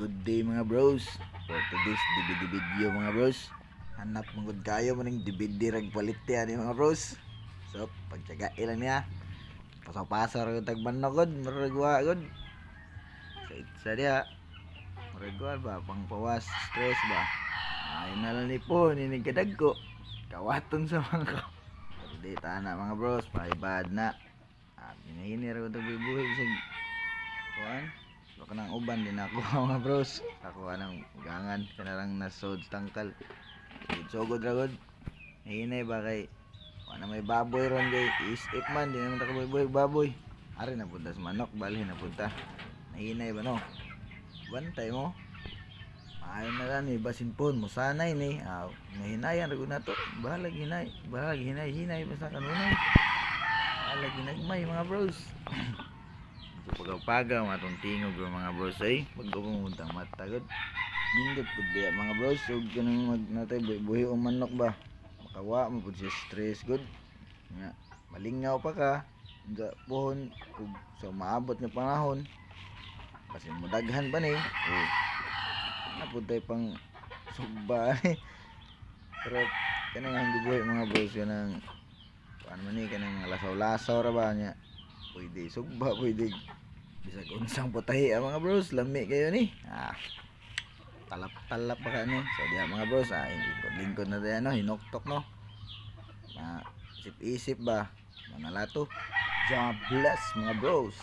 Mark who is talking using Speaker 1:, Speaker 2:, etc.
Speaker 1: Good day mga bros. For today's DVD video mga bros, hanap mangod kayo mo ng DVD rag paliti ani mga bros. So pagtyagai lang niya. Paso-paso ra tag banogod, maragwa gud. Sa itsa dia. Maragwa ba pang pawas stress ba. Ay na lang ni po ninig kadagko. Kawaton sa mga di tana mga bros, paibad na. Hinahini ra tag buhi bisag kuan. Baka nang uban din ako mga bros. Ako anang gangan kanarang nasod tangkal. Sugod ra gud. Hinay ba kay wala may baboy ron kay isip man di naman takaboy baboy. Ari na punta sa manok balhin na punta. Nahinay ba no? Bantay mo. Maayon na lang ni basin pon mo sanay ni. Mahinayan ra gud nato. Bahalag hinay basta kanunay. Bahalag hinagmay mga bros. Pagaw-pagaw matong tingog mga bros ay pagkumuntang matagod nindot pud diya mga bros ug kanang magnatay buhi o manok ba makawa mo pud siya stress good nga malingaw pa ka nga pohon ug sa maabot nga panahon kasi modaghan pa ni napud tay pang sugba pero kanang ang buhi mga bros kanang ano man ni kanang lasaw-lasaw ra ba nya pwede sugba pwede bisag unsang putahi mga bros lami kayo ni talap-talap pa ka ni so diha mga bros lingkod na diyan no hinoktok no isip-isip ba manalato God bless mga bros.